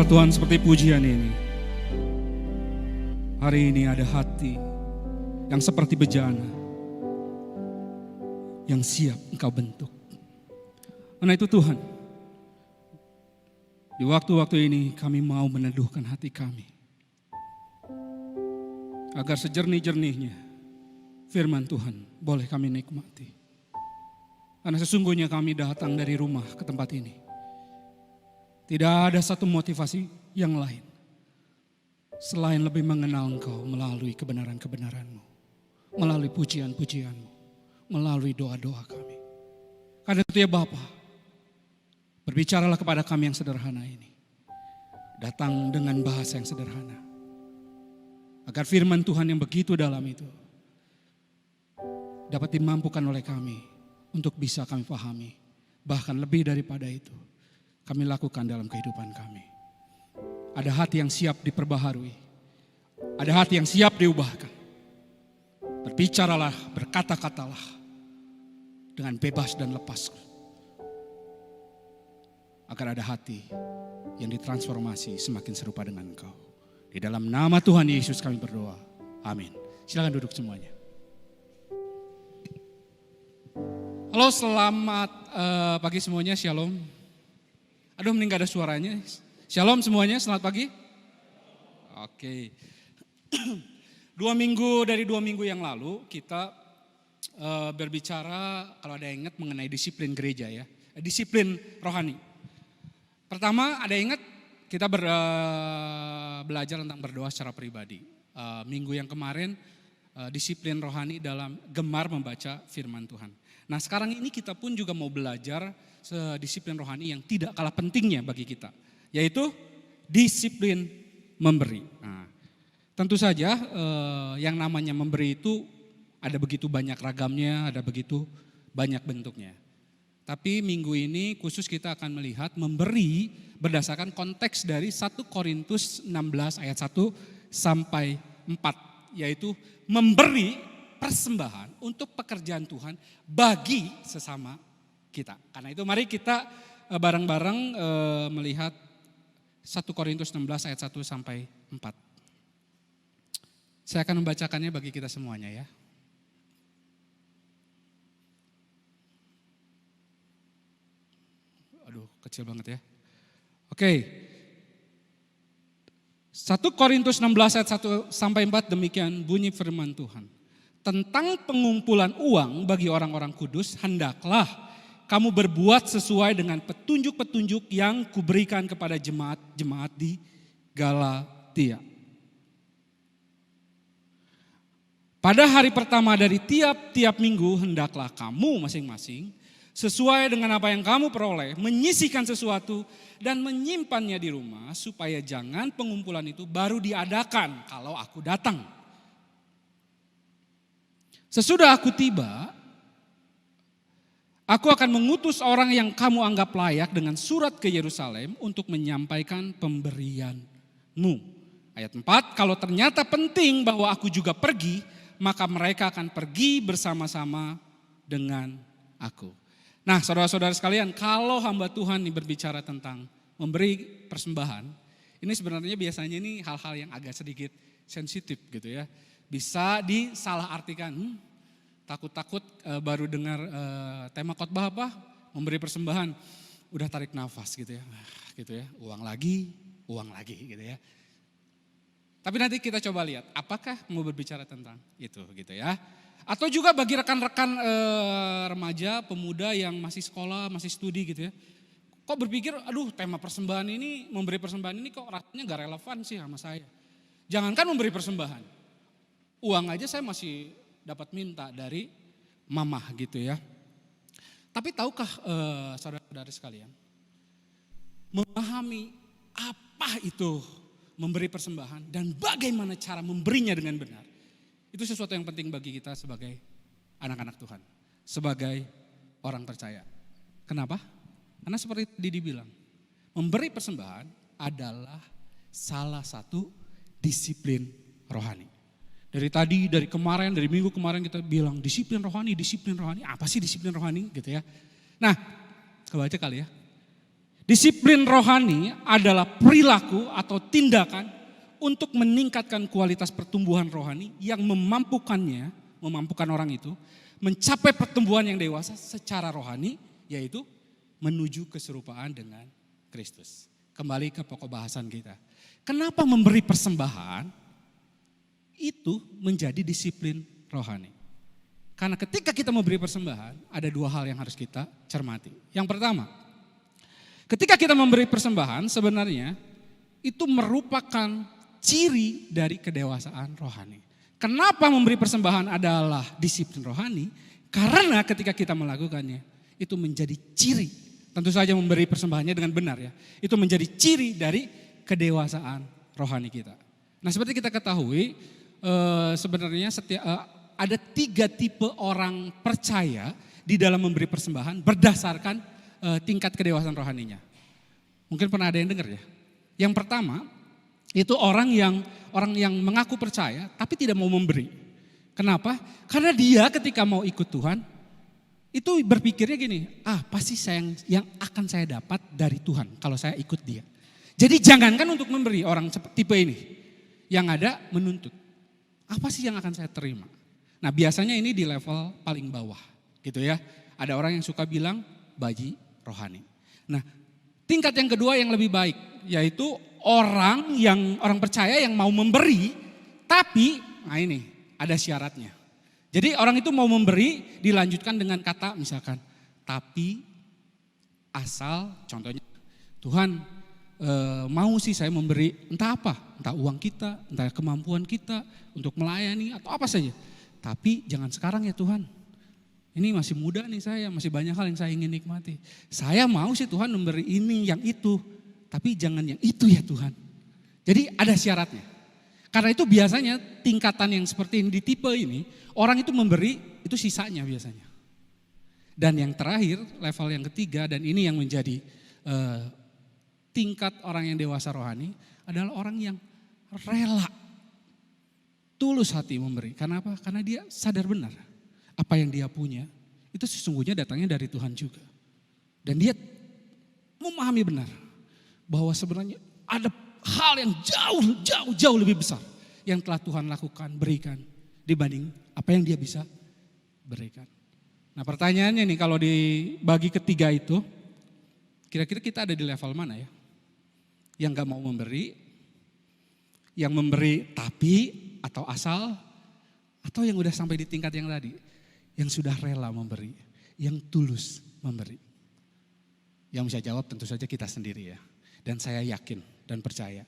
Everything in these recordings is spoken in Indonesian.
Tuhan seperti pujian ini. Hari ini ada hati yang seperti bejana, yang siap Engkau bentuk. Karena itu Tuhan, di waktu-waktu ini kami mau meneduhkan hati kami. Agar sejernih-jernihnya firman Tuhan boleh kami nikmati. Karena sesungguhnya kami datang dari rumah ke tempat ini. Tidak ada satu motivasi yang lain selain lebih mengenal Engkau melalui kebenaran-kebenaran-Mu, melalui pujian-pujian-Mu, melalui doa-doa kami. Karena itu ya Bapa, berbicaralah kepada kami yang sederhana ini. Datang dengan bahasa yang sederhana. Agar firman Tuhan yang begitu dalam itu dapat dimampukan oleh kami untuk bisa kami pahami. Bahkan lebih daripada itu, kami lakukan dalam kehidupan kami. Ada hati yang siap diperbaharui. Ada hati yang siap diubahkan. Berbicaralah, berkata-katalah dengan bebas dan lepas. Agar ada hati yang ditransformasi semakin serupa dengan Engkau. Di dalam nama Tuhan Yesus kami berdoa. Amin. Silakan duduk semuanya. Halo, selamat pagi semuanya. Shalom. Aduh, mending gak ada suaranya. Shalom semuanya, selamat pagi. Oke. 2 minggu yang lalu kita berbicara, kalau ada yang ingat, mengenai disiplin gereja ya. Disiplin rohani. Pertama, ada yang ingat kita belajar tentang berdoa secara pribadi. Minggu yang kemarin disiplin rohani dalam gemar membaca firman Tuhan. Nah sekarang ini kita pun juga mau belajar disiplin rohani yang tidak kalah pentingnya bagi kita. Yaitu disiplin memberi. Nah, tentu saja yang namanya memberi itu ada begitu banyak ragamnya, ada begitu banyak bentuknya. Tapi minggu ini khusus kita akan melihat memberi berdasarkan konteks dari 1 Korintus 16 ayat 1 sampai 4. Yaitu memberi persembahan untuk pekerjaan Tuhan bagi sesama kita. Karena itu mari kita bareng-bareng melihat 1 Korintus 16 ayat 1 sampai 4. Saya akan membacakannya bagi kita semuanya ya. Aduh, kecil banget ya. Oke. 1 Korintus 16 ayat 1 sampai 4 demikian bunyi firman Tuhan. Tentang pengumpulan uang bagi orang-orang kudus, hendaklah kamu berbuat sesuai dengan petunjuk-petunjuk yang kuberikan kepada jemaat-jemaat di Galatia. Pada hari pertama dari tiap-tiap minggu, hendaklah kamu masing-masing sesuai dengan apa yang kamu peroleh, menyisihkan sesuatu dan menyimpannya di rumah, supaya jangan pengumpulan itu baru diadakan kalau aku datang. Sesudah aku tiba, aku akan mengutus orang yang kamu anggap layak dengan surat ke Yerusalem untuk menyampaikan pemberianmu. Ayat 4, kalau ternyata penting bahwa aku juga pergi, maka mereka akan pergi bersama-sama dengan aku. Nah saudara-saudara sekalian, kalau hamba Tuhan ini berbicara tentang memberi persembahan, ini sebenarnya biasanya ini hal-hal yang agak sedikit sensitif gitu ya. Bisa disalahartikan, takut-takut baru dengar tema khotbah apa, memberi persembahan, udah tarik nafas gitu ya, uang lagi gitu ya. Tapi nanti kita coba lihat, apakah mau berbicara tentang itu gitu ya. Atau juga bagi rekan-rekan remaja, pemuda yang masih sekolah, masih studi gitu ya. Kok berpikir, aduh tema persembahan ini, memberi persembahan ini kok rasanya gak relevan sih sama saya. Jangankan memberi persembahan, uang aja saya masih dapat minta dari mamah gitu ya. Tapi tahukah saudara-saudara sekalian, memahami apa itu memberi persembahan dan bagaimana cara memberinya dengan benar. Itu sesuatu yang penting bagi kita sebagai anak-anak Tuhan, sebagai orang percaya. Kenapa? Karena seperti tadi dibilang, memberi persembahan adalah salah satu disiplin rohani. Dari kemarin, dari minggu kemarin kita bilang disiplin rohani. Apa sih disiplin rohani gitu ya. Nah, kebaca kali ya. Disiplin rohani adalah perilaku atau tindakan untuk meningkatkan kualitas pertumbuhan rohani yang memampukan orang itu mencapai pertumbuhan yang dewasa secara rohani, yaitu menuju keserupaan dengan Kristus. Kembali ke pokok bahasan kita. Kenapa memberi persembahan itu menjadi disiplin rohani? Karena ketika kita memberi persembahan, ada dua hal yang harus kita cermati. Yang pertama, ketika kita memberi persembahan sebenarnya itu merupakan ciri dari kedewasaan rohani. Kenapa memberi persembahan adalah disiplin rohani? Karena ketika kita melakukannya itu menjadi ciri. Tentu saja memberi persembahannya dengan benar ya. Itu menjadi ciri dari kedewasaan rohani kita. Nah seperti kita ketahui sebenarnya ada 3 tipe orang percaya di dalam memberi persembahan berdasarkan tingkat kedewasaan rohaninya. Mungkin pernah ada yang dengar ya. Yang pertama itu orang yang mengaku percaya tapi tidak mau memberi. Kenapa? Karena dia ketika mau ikut Tuhan itu berpikirnya gini, pasti yang akan saya dapat dari Tuhan kalau saya ikut dia. Jadi jangankan untuk memberi orang tipe ini, yang ada menuntut. Apa sih yang akan saya terima? Nah biasanya ini di level paling bawah gitu ya. Ada orang yang suka bilang baji rohani. Nah tingkat yang kedua yang lebih baik yaitu orang percaya yang mau memberi tapi ini ada syaratnya. Jadi orang itu mau memberi dilanjutkan dengan kata misalkan tapi asal contohnya Tuhan mau sih saya memberi entah apa, entah uang kita, entah kemampuan kita untuk melayani atau apa saja. Tapi jangan sekarang ya Tuhan. Ini masih muda nih saya, masih banyak hal yang saya ingin nikmati. Saya mau sih Tuhan memberi ini yang itu, tapi jangan yang itu ya Tuhan. Jadi ada syaratnya. Karena itu biasanya tingkatan yang seperti ini di tipe ini, orang itu memberi itu sisanya biasanya. Dan yang terakhir, level yang ketiga dan ini yang menjadi tingkat orang yang dewasa rohani adalah orang yang rela. Tulus hati memberi. Karena apa? Karena dia sadar benar. Apa yang dia punya itu sesungguhnya datangnya dari Tuhan juga. Dan dia memahami benar bahwa sebenarnya ada hal yang jauh lebih besar yang telah Tuhan lakukan, berikan dibanding apa yang dia bisa berikan. Nah pertanyaannya nih kalau dibagi ketiga itu, kira-kira kita ada di level mana ya? Yang gak mau memberi, yang memberi tapi atau asal, atau yang udah sampai di tingkat yang tadi, yang sudah rela memberi, yang tulus memberi. Yang bisa jawab tentu saja kita sendiri ya. Dan saya yakin dan percaya,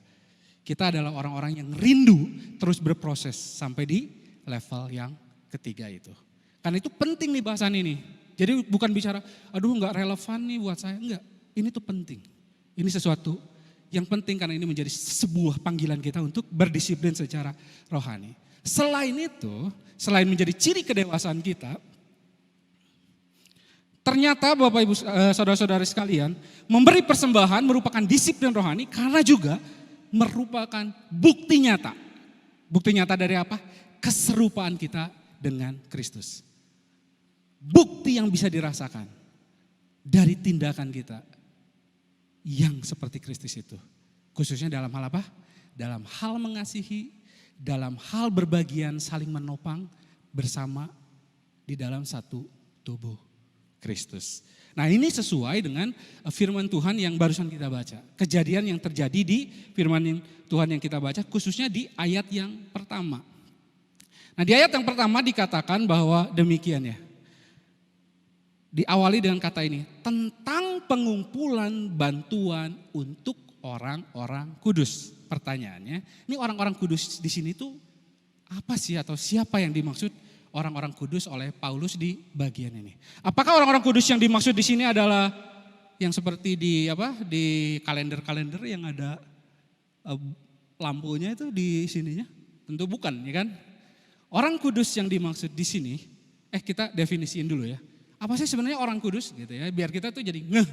kita adalah orang-orang yang rindu terus berproses sampai di level yang ketiga itu. Karena itu penting nih bahasan ini. Jadi bukan bicara, aduh gak relevan nih buat saya, enggak. Ini tuh penting. Ini sesuatu yang penting karena ini menjadi sebuah panggilan kita untuk berdisiplin secara rohani. Selain itu, selain menjadi ciri kedewasaan kita, ternyata Bapak Ibu saudara-saudari sekalian, memberi persembahan merupakan disiplin rohani karena juga merupakan bukti nyata. Bukti nyata dari apa? Keserupaan kita dengan Kristus. Bukti yang bisa dirasakan dari tindakan kita yang seperti Kristus itu. Khususnya dalam hal apa? Dalam hal mengasihi, dalam hal berbagian saling menopang bersama di dalam satu tubuh Kristus. Nah ini sesuai dengan firman Tuhan yang barusan kita baca. Kejadian yang terjadi di firman Tuhan yang kita baca khususnya di ayat yang pertama. Nah di ayat yang pertama dikatakan bahwa demikian ya. Diawali dengan kata ini, tentang pengumpulan bantuan untuk orang-orang kudus. Pertanyaannya, ini orang-orang kudus di sini tuh apa sih atau siapa yang dimaksud orang-orang kudus oleh Paulus di bagian ini? Apakah orang-orang kudus yang dimaksud di sini adalah yang seperti di kalender-kalender yang ada lampunya itu di sininya? Tentu bukan, ya kan? Orang kudus yang dimaksud di sini, kita definisiin dulu ya. Apa sih sebenarnya orang kudus gitu ya, biar kita tuh jadi ngeh.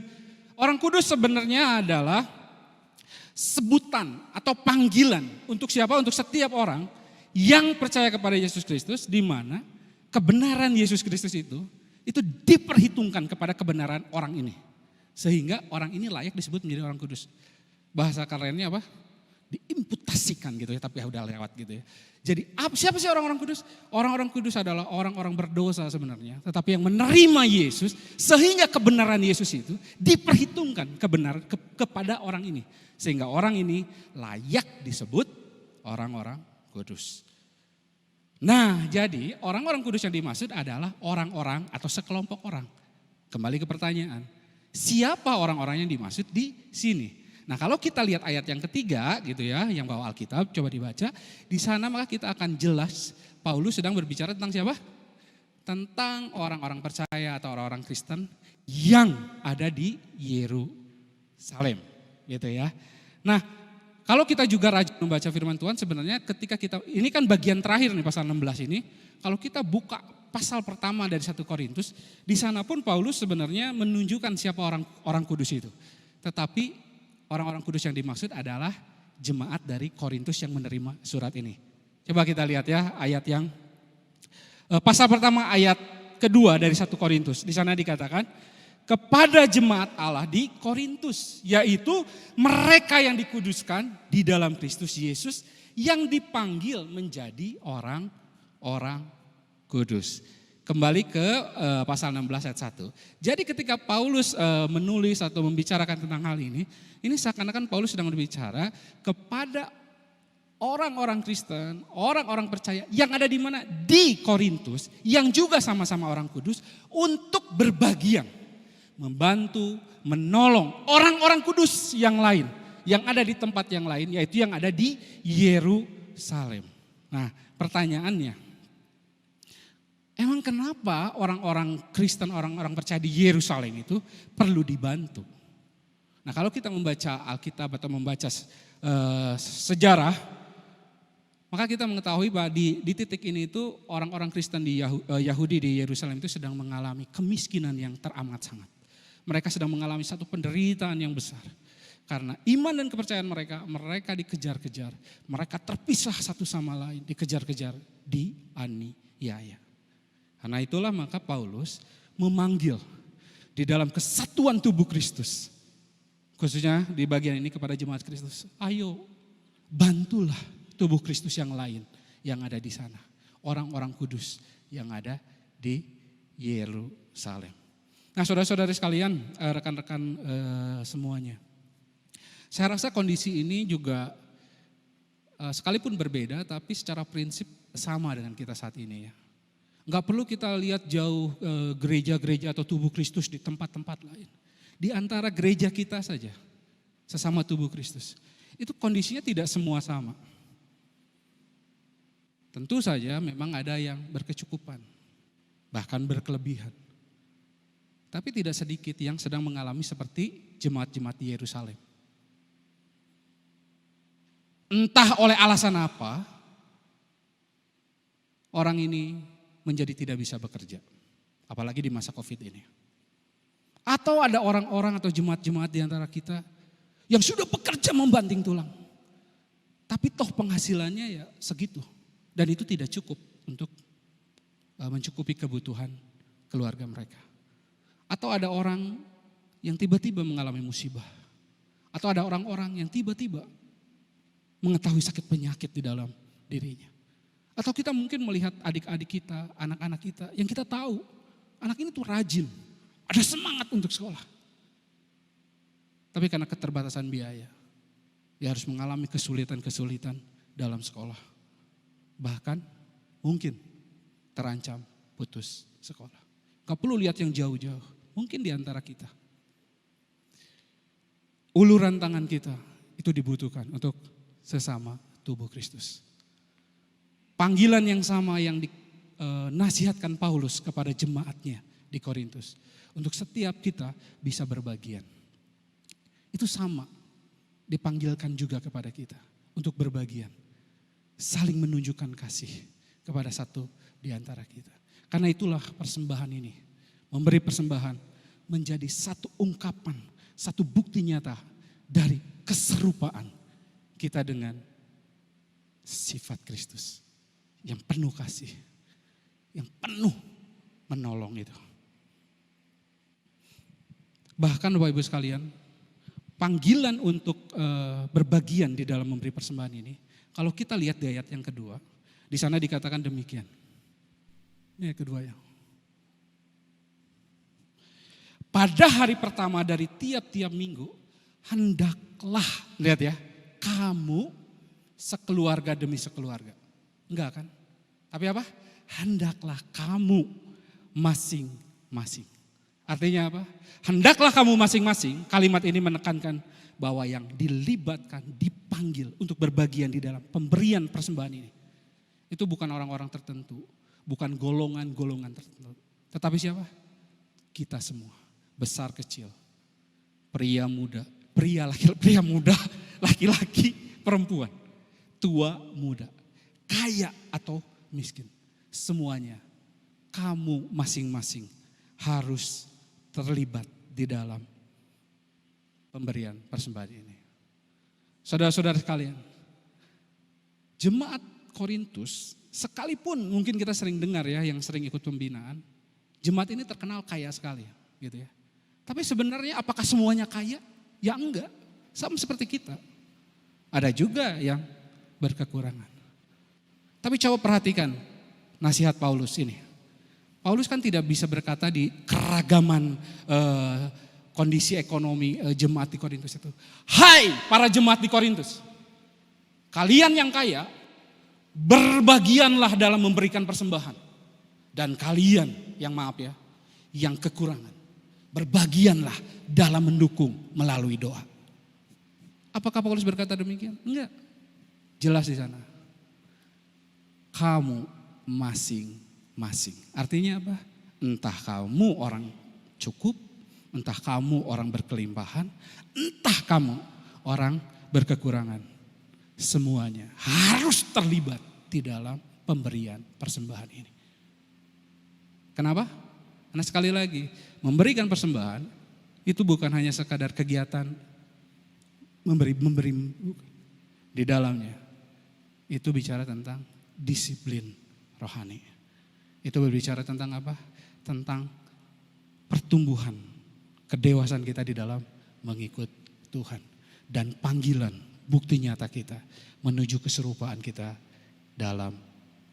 Orang kudus sebenarnya adalah sebutan atau panggilan untuk siapa? Untuk setiap orang yang percaya kepada Yesus Kristus, di mana kebenaran Yesus Kristus itu diperhitungkan kepada kebenaran orang ini. Sehingga orang ini layak disebut menjadi orang kudus. Bahasa kerennya apa? Diimputasikan gitu ya, tapi udah lewat gitu ya. Jadi siapa sih orang-orang kudus? Orang-orang kudus adalah orang-orang berdosa sebenarnya. Tetapi yang menerima Yesus sehingga kebenaran Yesus itu diperhitungkan kepada orang ini. Sehingga orang ini layak disebut orang-orang kudus. Nah jadi orang-orang kudus yang dimaksud adalah orang-orang atau sekelompok orang. Kembali ke pertanyaan, siapa orang-orang yang dimaksud di sini? Nah kalau kita lihat ayat yang ketiga gitu ya, yang bawa Alkitab, coba dibaca. Di sana maka kita akan jelas Paulus sedang berbicara tentang siapa? Tentang orang-orang percaya atau orang-orang Kristen yang ada di Yerusalem gitu ya. Nah kalau kita juga rajin membaca firman Tuhan sebenarnya ketika kita, ini kan bagian terakhir nih pasal 16 ini. Kalau kita buka pasal pertama dari 1 Korintus, di sana pun Paulus sebenarnya menunjukkan siapa orang kudus itu. Tetapi orang-orang kudus yang dimaksud adalah jemaat dari Korintus yang menerima surat ini. Coba kita lihat ya ayat yang pasal pertama ayat kedua dari 1 Korintus. Di sana dikatakan kepada jemaat Allah di Korintus, yaitu mereka yang dikuduskan di dalam Kristus Yesus yang dipanggil menjadi orang-orang kudus. Kembali ke pasal 16 ayat 1. Jadi ketika Paulus menulis atau membicarakan tentang hal ini seakan-akan Paulus sedang berbicara kepada orang-orang Kristen, orang-orang percaya yang ada di mana? Di Korintus, yang juga sama-sama orang kudus untuk berbagian, membantu, menolong orang-orang kudus yang lain, yang ada di tempat yang lain, yaitu yang ada di Yerusalem. Nah pertanyaannya, emang kenapa orang-orang Kristen, orang-orang percaya di Yerusalem itu perlu dibantu? Nah kalau kita membaca Alkitab atau membaca sejarah, maka kita mengetahui bahwa di titik ini itu orang-orang Kristen di Yahudi di Yerusalem itu sedang mengalami kemiskinan yang teramat sangat. Mereka sedang mengalami satu penderitaan yang besar. Karena iman dan kepercayaan mereka dikejar-kejar. Mereka terpisah satu sama lain, dikejar-kejar, dianiaya. Karena itulah maka Paulus memanggil di dalam kesatuan tubuh Kristus. Khususnya di bagian ini kepada jemaat Kristus. Ayo bantulah tubuh Kristus yang lain yang ada di sana. Orang-orang kudus yang ada di Yerusalem. Nah saudara-saudari sekalian, rekan-rekan semuanya. Saya rasa kondisi ini juga sekalipun berbeda tapi secara prinsip sama dengan kita saat ini ya. Enggak perlu kita lihat jauh gereja-gereja atau tubuh Kristus di tempat-tempat lain. Di antara gereja kita saja, sesama tubuh Kristus. Itu kondisinya tidak semua sama. Tentu saja memang ada yang berkecukupan, bahkan berkelebihan. Tapi tidak sedikit yang sedang mengalami seperti jemaat-jemaat di Yerusalem. Entah oleh alasan apa, orang ini menjadi tidak bisa bekerja. Apalagi di masa Covid ini. Atau ada orang-orang atau jemaat-jemaat di antara kita yang sudah bekerja membanting tulang. Tapi toh penghasilannya ya segitu. Dan itu tidak cukup untuk mencukupi kebutuhan keluarga mereka. Atau ada orang yang tiba-tiba mengalami musibah. Atau ada orang-orang yang tiba-tiba mengetahui sakit penyakit di dalam dirinya. Atau kita mungkin melihat adik-adik kita, anak-anak kita yang kita tahu anak ini tuh rajin. Ada semangat untuk sekolah. Tapi karena keterbatasan biaya, dia harus mengalami kesulitan-kesulitan dalam sekolah. Bahkan mungkin terancam putus sekolah. Gak perlu lihat yang jauh-jauh, mungkin di antara kita. Uluran tangan kita itu dibutuhkan untuk sesama tubuh Kristus. Panggilan yang sama yang dinasihatkan Paulus kepada jemaatnya di Korintus. Untuk setiap kita bisa berbagian. Itu sama dipanggilkan juga kepada kita untuk berbagian. Saling menunjukkan kasih kepada satu di antara kita. Karena itulah persembahan ini. Memberi persembahan menjadi satu ungkapan, satu bukti nyata dari keserupaan kita dengan sifat Kristus. Yang penuh kasih, yang penuh menolong itu. Bahkan Bapak Ibu sekalian, panggilan untuk berbagian di dalam memberi persembahan ini, kalau kita lihat di ayat yang kedua, di sana dikatakan demikian. Ini ayat kedua ya. Pada hari pertama dari tiap-tiap minggu, hendaklah, lihat ya, kamu sekeluarga demi sekeluarga. Enggak kan? Tapi apa? Hendaklah kamu masing-masing. Artinya apa? Hendaklah kamu masing-masing, kalimat ini menekankan bahwa yang dilibatkan, dipanggil untuk berbagian di dalam pemberian persembahan ini. Itu bukan orang-orang tertentu, bukan golongan-golongan tertentu. Tetapi siapa? Kita semua. Besar kecil, pria muda, laki-laki, perempuan, tua muda, kaya atau miskin, semuanya kamu masing-masing harus terlibat di dalam pemberian persembahan ini. Saudara-saudara sekalian, jemaat Korintus, sekalipun mungkin kita sering dengar ya, yang sering ikut pembinaan, jemaat ini terkenal kaya sekali, gitu ya. Tapi sebenarnya apakah semuanya kaya? Ya enggak, sama seperti kita. Ada juga yang berkekurangan. Tapi coba perhatikan nasihat Paulus ini. Paulus kan tidak bisa berkata di keragaman kondisi ekonomi jemaat di Korintus itu. Hai para jemaat di Korintus, kalian yang kaya, berbagianlah dalam memberikan persembahan. Dan kalian yang maaf ya, yang kekurangan, berbagianlah dalam mendukung melalui doa. Apakah Paulus berkata demikian? Enggak. Jelas di sana. Kamu masing-masing. Artinya apa? Entah kamu orang cukup, entah kamu orang berkelimpahan, entah kamu orang berkekurangan. Semuanya harus terlibat di dalam pemberian persembahan ini. Kenapa? Karena sekali lagi, memberikan persembahan itu bukan hanya sekadar kegiatan memberi di dalamnya. Itu bicara tentang disiplin rohani. Itu berbicara tentang apa? Tentang pertumbuhan kedewasaan kita di dalam mengikut Tuhan. Dan panggilan, bukti nyata kita menuju keserupaan kita dalam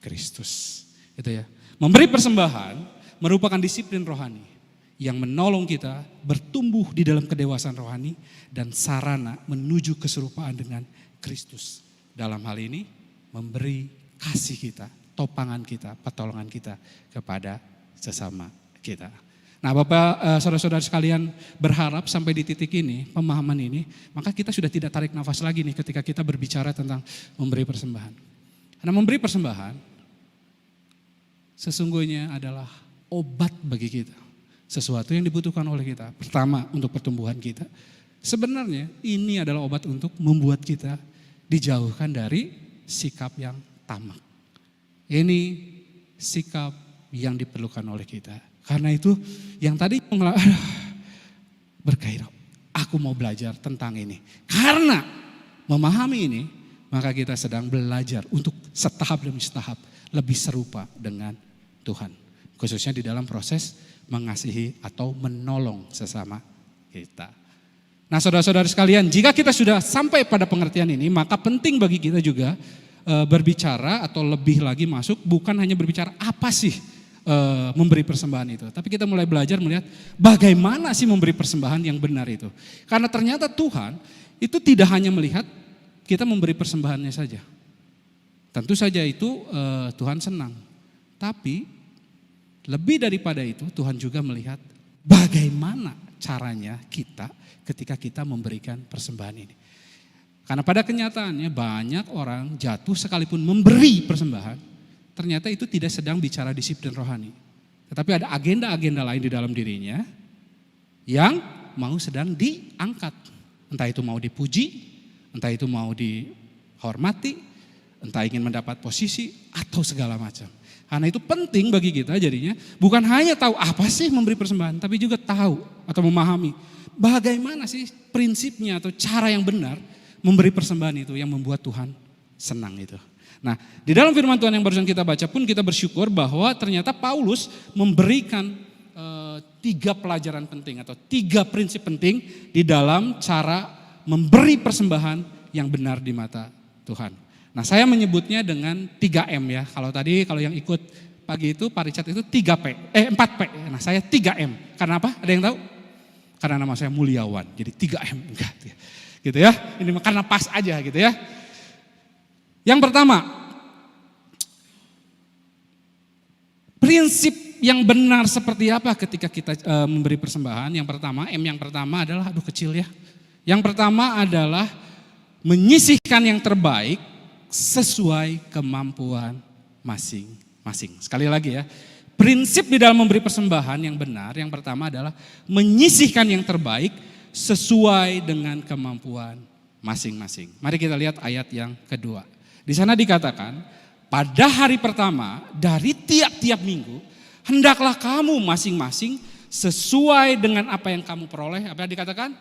Kristus. Itu ya. Memberi persembahan merupakan disiplin rohani yang menolong kita bertumbuh di dalam kedewasaan rohani dan sarana menuju keserupaan dengan Kristus. Dalam hal ini memberi kasih kita, topangan kita, pertolongan kita kepada sesama kita. Nah Bapak, saudara-saudara sekalian, berharap sampai di titik ini, pemahaman ini, maka kita sudah tidak tarik nafas lagi nih ketika kita berbicara tentang memberi persembahan. Karena memberi persembahan sesungguhnya adalah obat bagi kita. Sesuatu yang dibutuhkan oleh kita. Pertama untuk pertumbuhan kita. Sebenarnya ini adalah obat untuk membuat kita dijauhkan dari sikap yang tamak. Ini sikap yang diperlukan oleh kita. Karena itu yang tadi bergairah. Aku mau belajar tentang ini. Karena memahami ini, maka kita sedang belajar untuk setahap demi setahap lebih serupa dengan Tuhan. Khususnya di dalam proses mengasihi atau menolong sesama kita. Nah saudara-saudara sekalian, jika kita sudah sampai pada pengertian ini, maka penting bagi kita juga berbicara atau lebih lagi masuk, bukan hanya berbicara apa sih memberi persembahan itu. Tapi kita mulai belajar melihat bagaimana sih memberi persembahan yang benar itu. Karena ternyata Tuhan itu tidak hanya melihat kita memberi persembahannya saja. Tentu saja itu Tuhan senang. Tapi lebih daripada itu, Tuhan juga melihat bagaimana caranya kita ketika kita memberikan persembahan ini. Karena pada kenyataannya banyak orang jatuh sekalipun memberi persembahan, ternyata itu tidak sedang bicara disiplin rohani. Tetapi ada agenda-agenda lain di dalam dirinya yang mau sedang diangkat. Entah itu mau dipuji, entah itu mau dihormati, entah ingin mendapat posisi atau segala macam. Karena itu penting bagi kita jadinya bukan hanya tahu apa sih memberi persembahan, tapi juga tahu atau memahami bagaimana sih prinsipnya atau cara yang benar memberi persembahan itu yang membuat Tuhan senang itu. Nah di dalam firman Tuhan yang barusan kita baca pun kita bersyukur bahwa ternyata Paulus memberikan 3 pelajaran penting atau 3 prinsip penting di dalam cara memberi persembahan yang benar di mata Tuhan. Nah, saya menyebutnya dengan 3M ya. Kalau yang ikut pagi itu Pak Richard itu 4P. Nah, saya 3M. Karena apa? Ada yang tahu? Karena nama saya Mulyawan. Jadi 3M enggak gitu ya. Ini karena pas aja gitu ya. Yang pertama, prinsip yang benar seperti apa ketika kita memberi persembahan? Yang pertama, yang pertama adalah kecil ya. Yang pertama adalah menyisihkan yang terbaik sesuai kemampuan masing-masing. Sekali lagi ya, prinsip di dalam memberi persembahan yang benar yang pertama adalah menyisihkan yang terbaik sesuai dengan kemampuan masing-masing. Mari kita lihat ayat yang kedua. Di sana dikatakan, pada hari pertama dari tiap-tiap minggu, hendaklah kamu masing-masing sesuai dengan apa yang kamu peroleh. Apa yang dikatakan?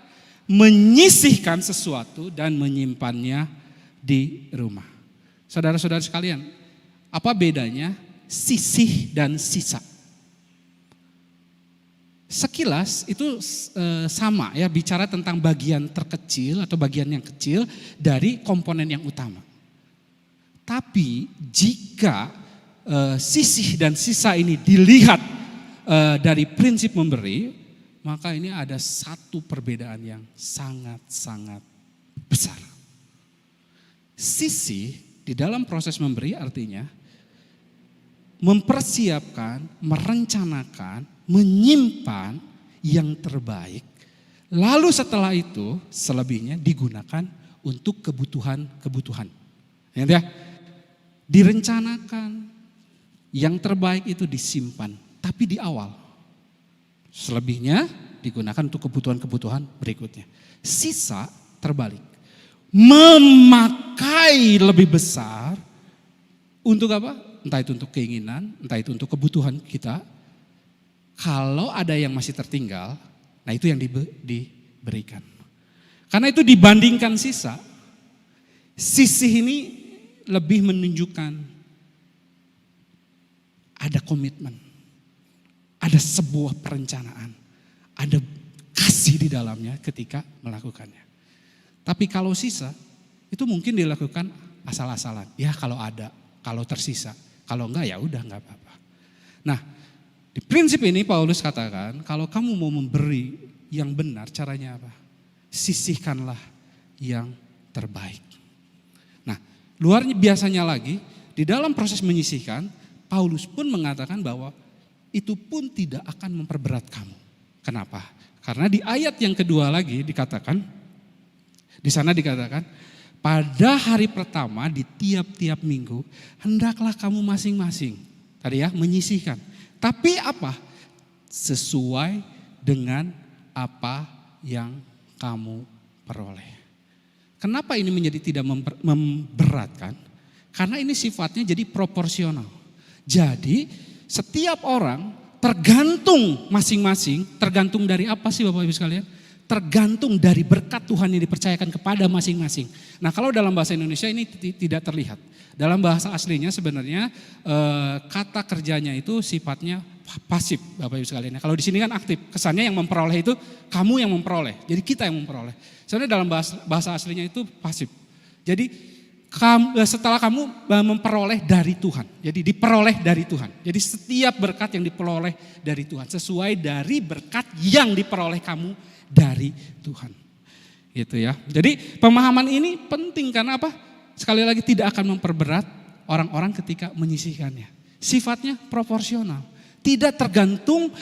Menyisihkan sesuatu dan menyimpannya di rumah. Saudara-saudara sekalian, apa bedanya sisih dan sisa? Sekilas itu sama ya, bicara tentang bagian terkecil atau bagian yang kecil dari komponen yang utama. Tapi jika sisih dan sisa ini dilihat dari prinsip memberi, maka ini ada satu perbedaan yang sangat-sangat besar. Sisih di dalam proses memberi artinya mempersiapkan, merencanakan, menyimpan yang terbaik. Lalu setelah itu selebihnya digunakan untuk kebutuhan-kebutuhan. Ya, direncanakan, yang terbaik itu disimpan, tapi di awal. Selebihnya digunakan untuk kebutuhan-kebutuhan berikutnya. Sisa terbalik. Memakai lebih besar untuk apa? Entah itu untuk keinginan, entah itu untuk kebutuhan kita. Kalau ada yang masih tertinggal, nah itu yang diberikan. Karena itu dibandingkan sisa, sisih ini lebih menunjukkan ada komitmen, ada sebuah perencanaan, ada kasih di dalamnya ketika melakukannya. Tapi kalau sisa, itu mungkin dilakukan asal-asalan. Ya kalau ada, kalau tersisa, kalau enggak ya udah enggak apa-apa. Nah, di prinsip ini Paulus katakan, kalau kamu mau memberi yang benar, caranya apa? Sisihkanlah yang terbaik. Nah, luar biasanya lagi, di dalam proses menyisihkan, Paulus pun mengatakan bahwa itu pun tidak akan memperberat kamu. Kenapa? Karena di ayat yang kedua lagi dikatakan, di sana dikatakan, pada hari pertama di tiap-tiap minggu, hendaklah kamu masing-masing, tadi ya, menyisihkan. Tapi apa? Sesuai dengan apa yang kamu peroleh. Kenapa ini menjadi tidak memberatkan? Karena ini sifatnya jadi proporsional. Jadi setiap orang tergantung masing-masing, tergantung dari apa sih Bapak Ibu sekalian? Tergantung dari berkat Tuhan yang dipercayakan kepada masing-masing. Nah kalau dalam bahasa Indonesia ini tidak terlihat. Dalam bahasa aslinya sebenarnya kata kerjanya itu sifatnya pasif Bapak Ibu sekalian. Kalau di sini kan aktif, kesannya yang memperoleh itu kamu yang memperoleh, jadi kita yang memperoleh. Sebenarnya dalam bahasa aslinya itu pasif. Jadi setelah kamu memperoleh dari Tuhan, jadi diperoleh dari Tuhan. Jadi setiap berkat yang diperoleh dari Tuhan sesuai dari berkat yang diperoleh kamu dari Tuhan. Gitu ya. Jadi pemahaman ini penting karena apa? Sekali lagi tidak akan memperberat orang-orang ketika menyisihkannya. Sifatnya proporsional. Tidak tergantung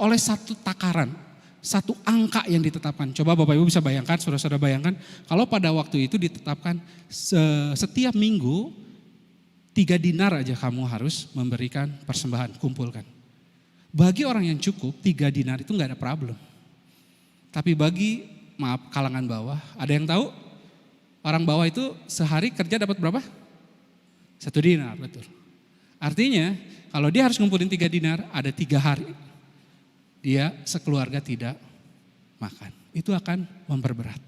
oleh satu takaran. Satu angka yang ditetapkan. Coba Bapak Ibu bisa bayangkan, saudara-saudara bayangkan. Kalau pada waktu itu ditetapkan setiap minggu 3 dinar aja kamu harus memberikan persembahan, kumpulkan. Bagi orang yang cukup 3 dinar itu gak ada problem. Tapi bagi kalangan bawah, ada yang tahu? Orang bawah itu sehari kerja dapat berapa? 1 dinar, betul. Artinya kalau dia harus ngumpulin 3 dinar, ada 3 hari. Dia sekeluarga tidak makan. Itu akan memperberat.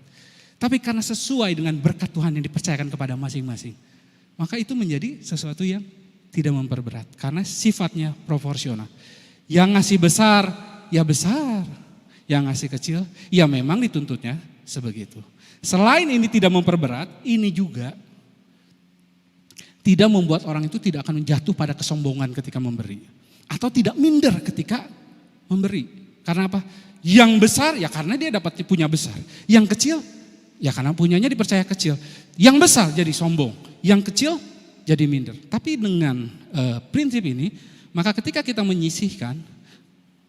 Tapi karena sesuai dengan berkat Tuhan yang dipercayakan kepada masing-masing, maka itu menjadi sesuatu yang tidak memperberat. Karena sifatnya proporsional. Yang ngasih besar, ya besar. Yang ngasih kecil, ya memang dituntutnya sebegitu. Selain ini tidak memperberat, ini juga tidak membuat orang itu tidak akan jatuh pada kesombongan ketika memberi. Atau tidak minder ketika memberi. Karena apa? Yang besar ya karena dia dapat punya besar. Yang kecil ya karena punyanya dipercaya kecil. Yang besar jadi sombong. Yang kecil jadi minder. Tapi dengan prinsip ini, maka ketika kita menyisihkan,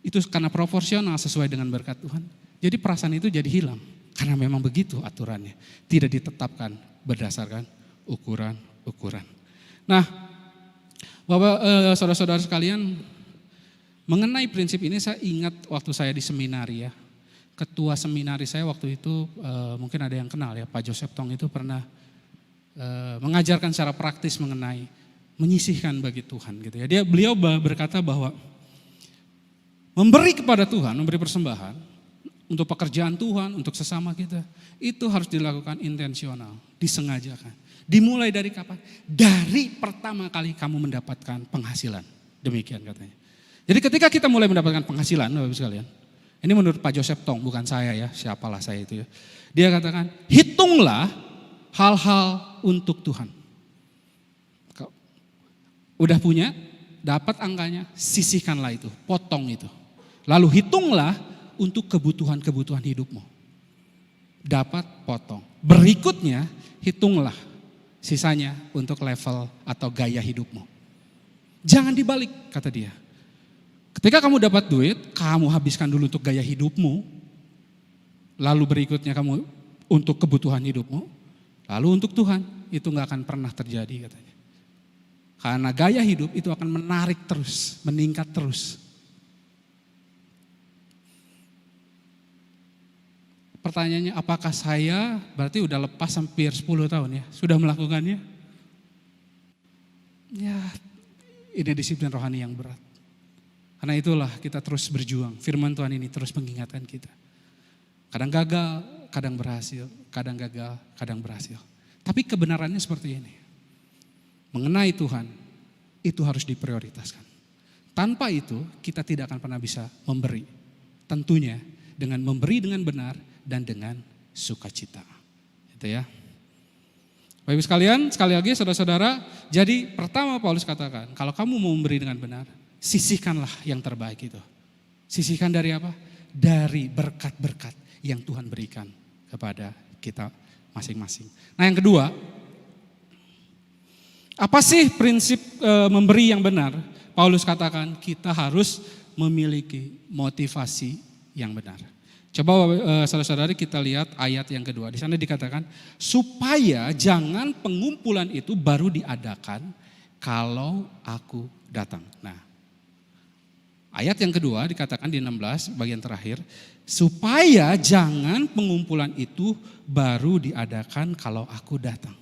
itu karena proporsional sesuai dengan berkat Tuhan. Jadi perasaan itu jadi hilang. Karena memang begitu aturannya. Tidak ditetapkan berdasarkan ukuran-ukuran. Nah, Bapak, saudara-saudara sekalian, mengenai prinsip ini saya ingat waktu saya di seminari ya. Ketua seminari saya waktu itu mungkin ada yang kenal ya, Pak Joseph Tong itu pernah mengajarkan secara praktis mengenai menyisihkan bagi Tuhan gitu ya. Beliau berkata bahwa memberi kepada Tuhan, memberi persembahan untuk pekerjaan Tuhan, untuk sesama kita, itu harus dilakukan intensional, disengajakan. Dimulai dari kapan? Dari pertama kali kamu mendapatkan penghasilan. Demikian katanya. Jadi ketika kita mulai mendapatkan penghasilan, Bapak sekalian, ini menurut Pak Joseph Tong, bukan saya ya, siapalah saya itu ya. Dia katakan, hitunglah hal-hal untuk Tuhan. Udah punya, dapat angkanya, sisihkanlah itu, potong itu. Lalu hitunglah untuk kebutuhan-kebutuhan hidupmu. Dapat, potong. Berikutnya, hitunglah sisanya untuk level atau gaya hidupmu. Jangan dibalik, kata dia. Ketika kamu dapat duit, kamu habiskan dulu untuk gaya hidupmu. Lalu berikutnya kamu untuk kebutuhan hidupmu. Lalu untuk Tuhan, itu gak akan pernah terjadi katanya. Karena gaya hidup itu akan menarik terus, meningkat terus. Pertanyaannya, apakah saya berarti udah lepas hampir 10 tahun ya, sudah melakukannya? Ya, ini disiplin rohani yang berat. Karena itulah kita terus berjuang, firman Tuhan ini terus mengingatkan kita. Kadang gagal, kadang berhasil, kadang gagal, kadang berhasil. Tapi kebenarannya seperti ini. Mengenai Tuhan, itu harus diprioritaskan. Tanpa itu, kita tidak akan pernah bisa memberi. Tentunya dengan memberi dengan benar, dan dengan sukacita. Itu ya. Bapak Ibu sekalian, sekali lagi saudara-saudara, jadi pertama Paulus katakan, kalau kamu mau memberi dengan benar, sisihkanlah yang terbaik itu. Sisihkan dari apa? Dari berkat-berkat yang Tuhan berikan kepada kita masing-masing. Nah yang kedua, apa sih prinsip memberi yang benar? Paulus katakan kita harus memiliki motivasi yang benar. Coba saudara-saudari kita lihat ayat yang kedua. Di sana dikatakan supaya jangan pengumpulan itu baru diadakan kalau aku datang. Nah, ayat yang kedua dikatakan di 16 bagian terakhir, supaya jangan pengumpulan itu baru diadakan kalau aku datang.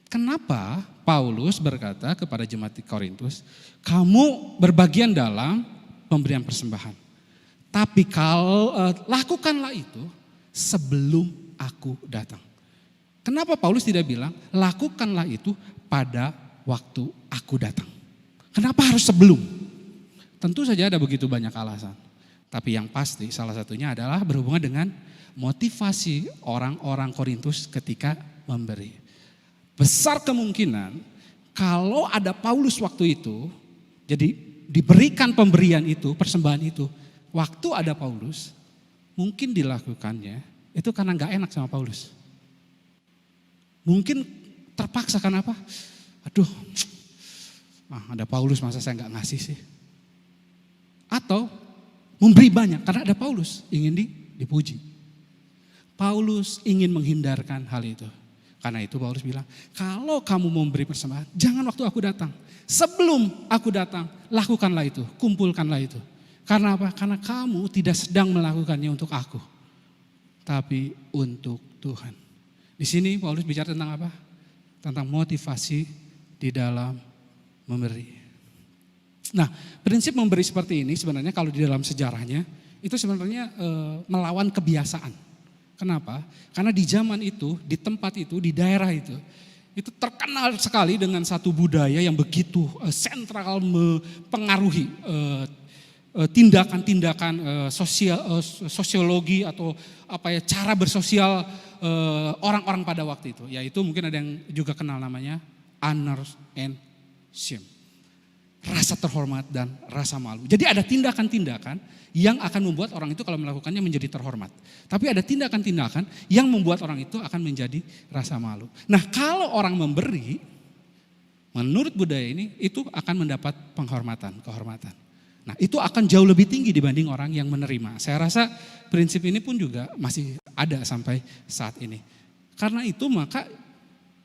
Kenapa Paulus berkata kepada jemaat di Korintus, kamu berbagian dalam pemberian persembahan. Tapi kalau lakukanlah itu sebelum aku datang. Kenapa Paulus tidak bilang lakukanlah itu pada waktu aku datang? Kenapa harus sebelum? Tentu saja ada begitu banyak alasan. Tapi yang pasti salah satunya adalah berhubungan dengan motivasi orang-orang Korintus ketika memberi. Besar kemungkinan kalau ada Paulus waktu itu, jadi diberikan pemberian itu, persembahan itu, waktu ada Paulus, mungkin dilakukannya itu karena gak enak sama Paulus. Mungkin terpaksa karena apa? Aduh, ada Paulus masa saya gak ngasih sih. Atau memberi banyak karena ada Paulus, ingin dipuji. Paulus ingin menghindarkan hal itu. Karena itu Paulus bilang, kalau kamu mau memberi persembahan, jangan waktu aku datang. Sebelum aku datang, lakukanlah itu, kumpulkanlah itu. Karena apa? Karena kamu tidak sedang melakukannya untuk aku, tapi untuk Tuhan. Di sini Paulus bicara tentang apa? Tentang motivasi di dalam memberi. Nah, prinsip memberi seperti ini sebenarnya kalau di dalam sejarahnya itu sebenarnya melawan kebiasaan. Kenapa? Karena di zaman itu, di tempat itu, di daerah itu itu terkenal sekali dengan satu budaya yang begitu sentral mempengaruhi tindakan-tindakan sosiologi atau cara bersosial orang-orang pada waktu itu. Yaitu mungkin ada yang juga kenal namanya honor and shame. Rasa terhormat dan rasa malu. Jadi ada tindakan-tindakan yang akan membuat orang itu kalau melakukannya menjadi terhormat. Tapi ada tindakan-tindakan yang membuat orang itu akan menjadi rasa malu. Nah, kalau orang memberi, menurut budaya ini itu akan mendapat kehormatan. Nah, itu akan jauh lebih tinggi dibanding orang yang menerima. Saya rasa prinsip ini pun juga masih ada sampai saat ini. Karena itu maka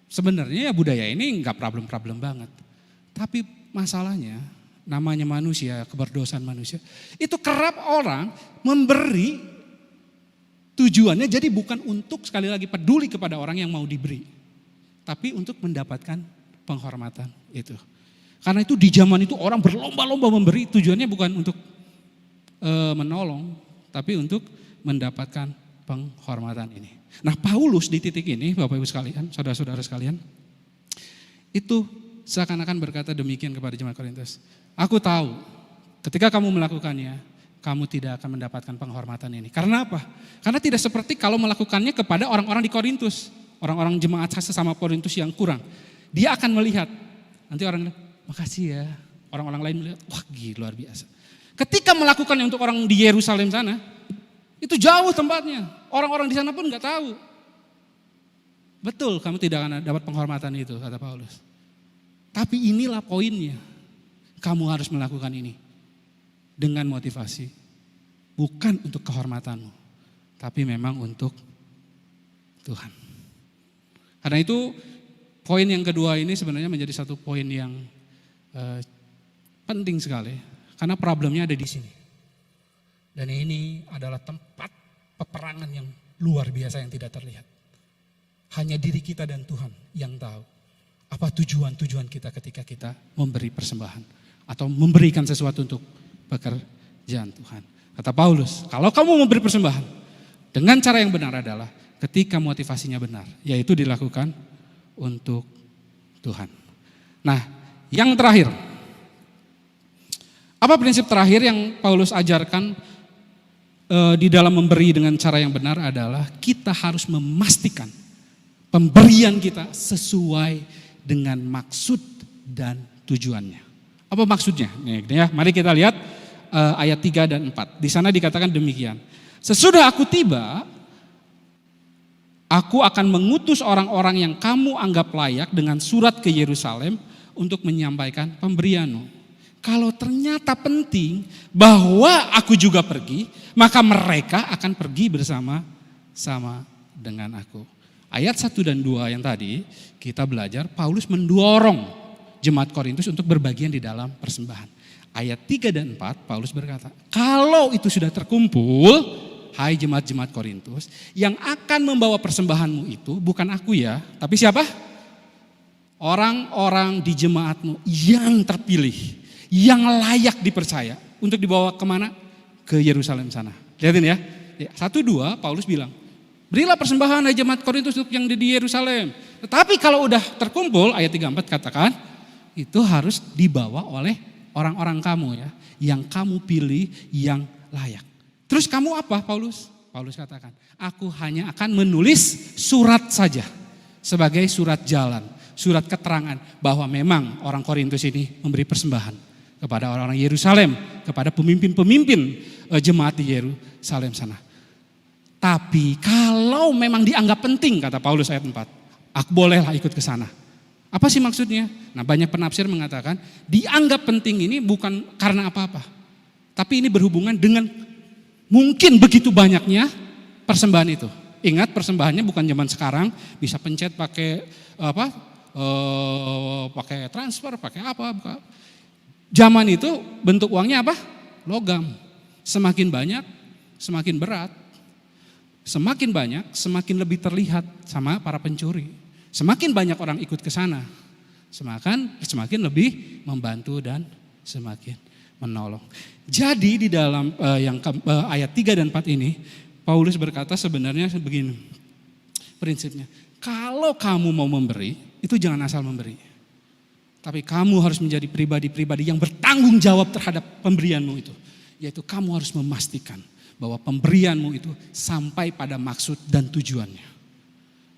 sebenarnya ya budaya ini enggak problem-problem banget. Tapi masalahnya namanya manusia, keberdosaan manusia, itu kerap orang memberi tujuannya jadi bukan untuk sekali lagi peduli kepada orang yang mau diberi, tapi untuk mendapatkan penghormatan itu. Karena itu di zaman itu orang berlomba-lomba memberi, tujuannya bukan untuk menolong, tapi untuk mendapatkan penghormatan ini. Nah, Paulus di titik ini, Bapak Ibu sekalian, saudara-saudara sekalian, itu seakan-akan berkata demikian kepada jemaat Korintus. Aku tahu ketika kamu melakukannya, kamu tidak akan mendapatkan penghormatan ini. Karena apa? Karena tidak seperti kalau melakukannya kepada orang-orang di Korintus. Orang-orang jemaat sesama Korintus yang kurang. Dia akan melihat, nanti orang bilang, makasih ya. Orang-orang lain melihat, wah gila luar biasa. Ketika melakukannya untuk orang di Yerusalem sana, itu jauh tempatnya. Orang-orang di sana pun gak tahu. Betul, kamu tidak akan dapat penghormatan itu, kata Paulus. Tapi inilah poinnya. Kamu harus melakukan ini dengan motivasi. Bukan untuk kehormatanmu, tapi memang untuk Tuhan. Karena itu poin yang kedua ini sebenarnya menjadi satu poin yang penting sekali. Karena problemnya ada di sini. Dan ini adalah tempat peperangan yang luar biasa yang tidak terlihat. Hanya diri kita dan Tuhan yang tahu. Apa tujuan-tujuan kita ketika kita memberi persembahan. Atau memberikan sesuatu untuk pekerjaan Tuhan. Kata Paulus, kalau kamu memberi persembahan, dengan cara yang benar adalah ketika motivasinya benar. Yaitu dilakukan untuk Tuhan. Nah, yang terakhir. Apa prinsip terakhir yang Paulus ajarkan di dalam memberi dengan cara yang benar adalah kita harus memastikan pemberian kita sesuai dengan maksud dan tujuannya. Apa maksudnya? Nih, ya, mari kita lihat ayat 3 dan 4. Di sana dikatakan demikian. Sesudah aku tiba, aku akan mengutus orang-orang yang kamu anggap layak dengan surat ke Yerusalem untuk menyampaikan pemberianmu. Kalau ternyata penting bahwa aku juga pergi, maka mereka akan pergi bersama-sama dengan aku. Ayat 1 dan 2 yang tadi kita belajar, Paulus mendorong jemaat Korintus untuk berbagian di dalam persembahan. Ayat 3 dan 4 Paulus berkata, kalau itu sudah terkumpul, hai jemaat-jemaat Korintus, yang akan membawa persembahanmu itu bukan aku ya, tapi siapa? Orang-orang di jemaatmu yang terpilih, yang layak dipercaya untuk dibawa kemana? Ke Yerusalem sana. Lihatin ya. 1-2 Paulus bilang, berilah persembahan hai jemaat Korintus untuk yang di Yerusalem. Tetapi kalau udah terkumpul, ayat 3-4 katakan, itu harus dibawa oleh orang-orang kamu ya, yang kamu pilih yang layak. Terus kamu apa Paulus? Paulus katakan, aku hanya akan menulis surat saja sebagai surat jalan, surat keterangan bahwa memang orang Korintus ini memberi persembahan kepada orang-orang Yerusalem, kepada pemimpin-pemimpin jemaat di Yerusalem sana. Tapi kalau memang dianggap penting, kata Paulus ayat 4, aku bolehlah ikut ke sana. Apa sih maksudnya? Nah, banyak penafsir mengatakan dianggap penting ini bukan karena apa-apa. Tapi ini berhubungan dengan mungkin begitu banyaknya persembahan itu. Ingat persembahannya bukan zaman sekarang bisa pencet pakai pakai transfer, pakai apa. Zaman itu bentuk uangnya apa? Logam. Semakin banyak, semakin berat. Semakin banyak, semakin lebih terlihat sama para pencuri. Semakin banyak orang ikut ke sana, semakin lebih membantu dan semakin menolong. Jadi di dalam ayat 3 dan 4 ini, Paulus berkata sebenarnya begini prinsipnya. Kalau kamu mau memberi, itu jangan asal memberi. Tapi kamu harus menjadi pribadi-pribadi yang bertanggung jawab terhadap pemberianmu itu. Yaitu kamu harus memastikan bahwa pemberianmu itu sampai pada maksud dan tujuannya.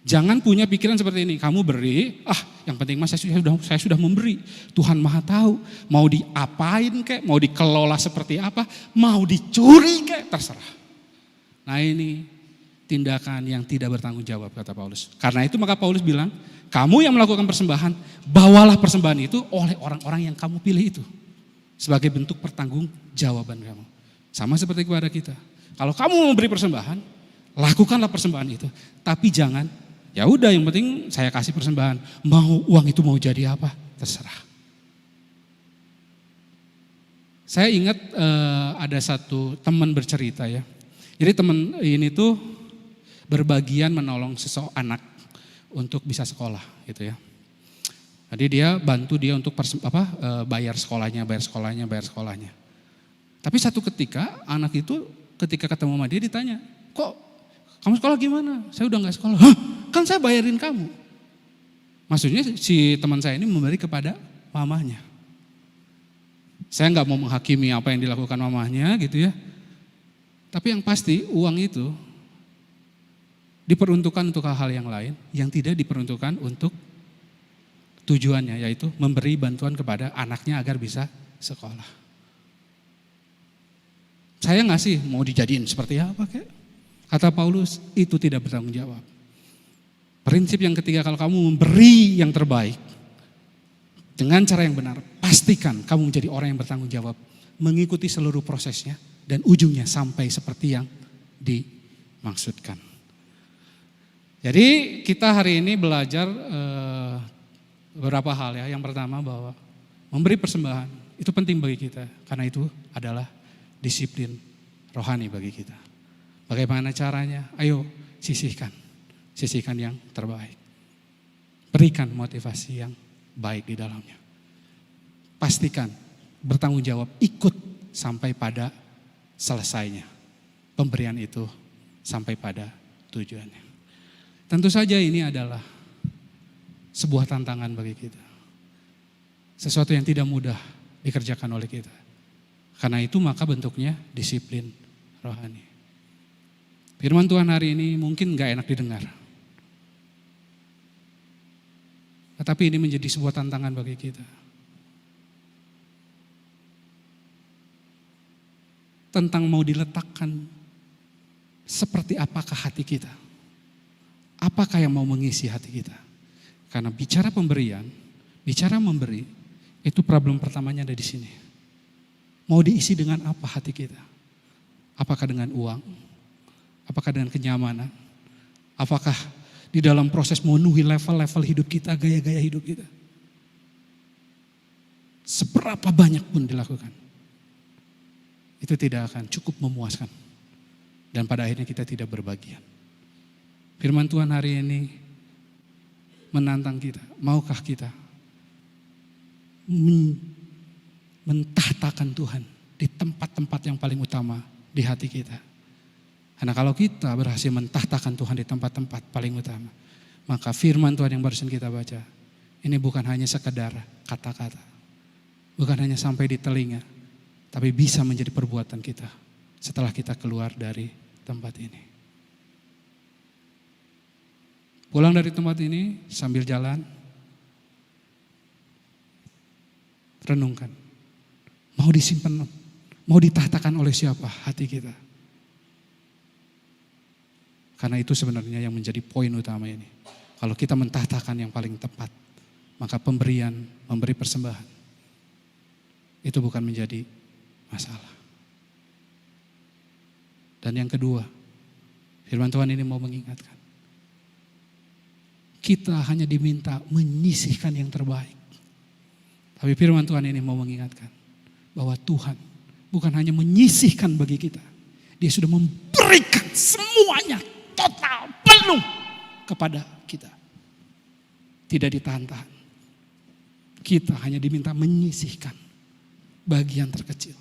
Jangan punya pikiran seperti ini, kamu beri, yang penting mas saya sudah memberi. Tuhan Maha tahu, mau diapain kek, mau dikelola seperti apa, mau dicuri kek, terserah. Nah ini tindakan yang tidak bertanggung jawab kata Paulus. Karena itu maka Paulus bilang, kamu yang melakukan persembahan, bawalah persembahan itu oleh orang-orang yang kamu pilih itu. Sebagai bentuk pertanggung jawaban kamu. Sama seperti kepada kita. Kalau kamu mau beri persembahan, lakukanlah persembahan itu. Tapi jangan, ya udah yang penting saya kasih persembahan. Mau uang itu mau jadi apa, terserah. Saya ingat ada satu teman bercerita ya. Jadi teman ini tuh berbagian menolong anak untuk bisa sekolah gitu ya. Jadi dia bantu dia untuk bayar sekolahnya. Tapi satu ketika anak itu ketika ketemu sama dia ditanya, kok kamu sekolah gimana? Saya udah gak sekolah. Hah? Kan saya bayarin kamu. Maksudnya si teman saya ini memberi kepada mamahnya. Saya gak mau menghakimi apa yang dilakukan mamahnya gitu ya. Tapi yang pasti uang itu diperuntukkan untuk hal-hal yang lain yang tidak diperuntukkan untuk tujuannya, yaitu memberi bantuan kepada anaknya agar bisa sekolah. Saya ngasih mau dijadiin seperti apa kek? Kata Paulus itu tidak bertanggung jawab. Prinsip yang ketiga, kalau kamu memberi yang terbaik dengan cara yang benar, pastikan kamu menjadi orang yang bertanggung jawab, mengikuti seluruh prosesnya dan ujungnya sampai seperti yang dimaksudkan. Jadi kita hari ini belajar beberapa hal ya. Yang pertama bahwa memberi persembahan itu penting bagi kita karena itu adalah disiplin rohani bagi kita. Bagaimana caranya? Ayo sisihkan yang terbaik. Berikan motivasi yang baik di dalamnya. Pastikan bertanggung jawab, ikut sampai pada selesainya. Pemberian itu sampai pada tujuannya. Tentu saja ini adalah sebuah tantangan bagi kita. Sesuatu yang tidak mudah dikerjakan oleh kita. Karena itu maka bentuknya disiplin rohani. Firman Tuhan hari ini mungkin gak enak didengar. Tetapi ini menjadi sebuah tantangan bagi kita. Tentang mau diletakkan seperti apakah hati kita. Apakah yang mau mengisi hati kita. Karena bicara pemberian, bicara memberi, itu problem pertamanya ada di sini. Mau diisi dengan apa hati kita? Apakah dengan uang? Apakah dengan kenyamanan? Apakah di dalam proses memenuhi level-level hidup kita, gaya-gaya hidup kita? Seberapa banyak pun dilakukan, itu tidak akan cukup memuaskan. Dan pada akhirnya kita tidak berbahagia. Firman Tuhan hari ini menantang kita. Maukah kita mentahtakan Tuhan di tempat-tempat yang paling utama di hati kita? Karena kalau kita berhasil mentahtakan Tuhan di tempat-tempat paling utama, maka firman Tuhan yang barusan kita baca, ini bukan hanya sekedar kata-kata, bukan hanya sampai di telinga, tapi bisa menjadi perbuatan kita setelah kita keluar dari tempat ini. Pulang dari tempat ini sambil jalan, renungkan, mau disimpan, mau ditahtakan oleh siapa hati kita? Karena itu sebenarnya yang menjadi poin utama ini. Kalau kita mentahtakan yang paling tepat, maka memberi persembahan, itu bukan menjadi masalah. Dan yang kedua, firman Tuhan ini mau mengingatkan. Kita hanya diminta menyisihkan yang terbaik. Tapi firman Tuhan ini mau mengingatkan bahwa Tuhan bukan hanya menyisihkan bagi kita. Dia sudah memberikan semuanya total, penuh kepada kita. Tidak ditahan-tahan. Kita hanya diminta menyisihkan bagian terkecil.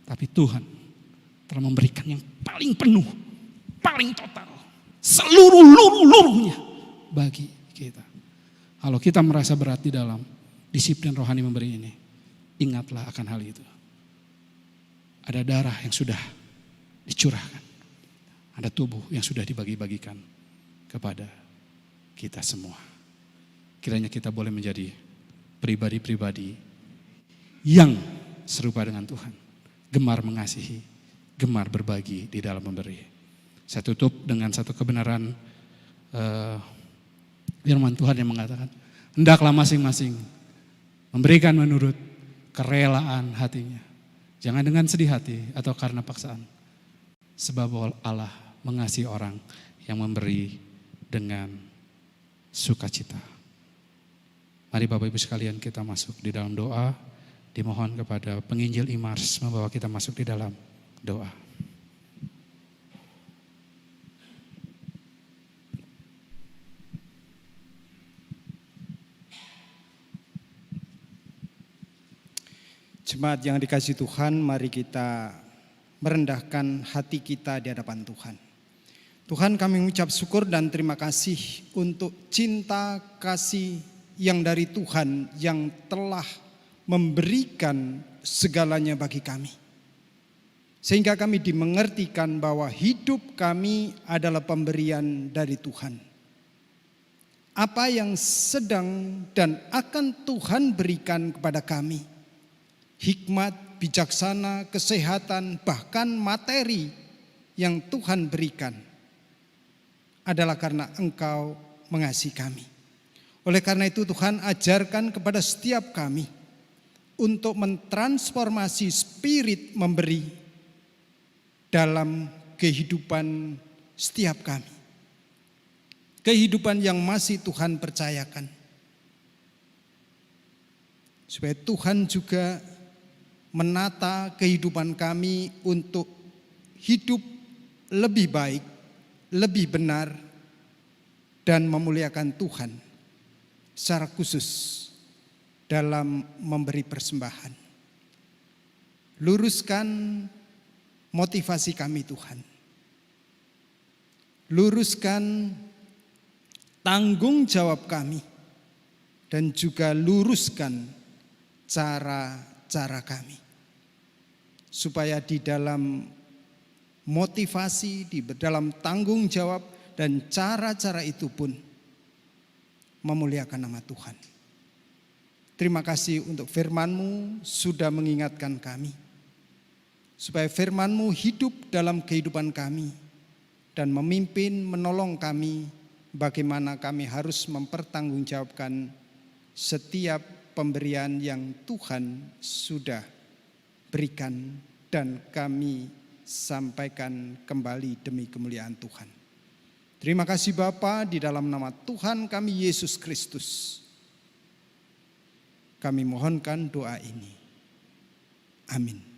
Tapi Tuhan telah memberikan yang paling penuh, paling total, seluruhnya bagi kita. Kalau kita merasa berat di dalam disiplin rohani memberi ini, ingatlah akan hal itu. Ada darah yang sudah dicurahkan. Ada tubuh yang sudah dibagi-bagikan kepada kita semua. Kiranya kita boleh menjadi pribadi-pribadi yang serupa dengan Tuhan. Gemar mengasihi, gemar berbagi di dalam memberi. Saya tutup dengan satu kebenaran firman Tuhan yang mengatakan, hendaklah masing-masing memberikan menurut kerelaan hatinya. Jangan dengan sedih hati atau karena paksaan. Sebab Allah mengasihi orang yang memberi dengan sukacita. Mari Bapak Ibu sekalian kita masuk di dalam doa. Dimohon kepada penginjil Imars membawa kita masuk di dalam doa. Jemaat yang dikasihi Tuhan, mari kita merendahkan hati kita di hadapan Tuhan. Tuhan, kami mengucap syukur dan terima kasih untuk cinta kasih yang dari Tuhan yang telah memberikan segalanya bagi kami. Sehingga kami dimengertikan bahwa hidup kami adalah pemberian dari Tuhan. Apa yang sedang dan akan Tuhan berikan kepada kami, hikmat, bijaksana, kesehatan, bahkan materi yang Tuhan berikan adalah karena Engkau mengasihi kami. Oleh karena itu Tuhan, ajarkan kepada setiap kami untuk mentransformasi spirit memberi dalam kehidupan setiap kami. Kehidupan yang masih Tuhan percayakan. Supaya Tuhan juga menata kehidupan kami untuk hidup lebih baik, lebih benar, dan memuliakan Tuhan secara khusus dalam memberi persembahan. Luruskan motivasi kami Tuhan. Luruskan tanggung jawab kami dan juga luruskan cara-cara kami. Supaya di dalam motivasi, di dalam tanggung jawab dan cara-cara itu pun memuliakan nama Tuhan. Terima kasih untuk firman-Mu sudah mengingatkan kami. Supaya firman-Mu hidup dalam kehidupan kami dan memimpin, menolong kami bagaimana kami harus mempertanggungjawabkan setiap pemberian yang Tuhan sudah berikan dan kami sampaikan kembali demi kemuliaan Tuhan. Terima kasih Bapa, di dalam nama Tuhan kami Yesus Kristus kami mohonkan doa ini. Amin.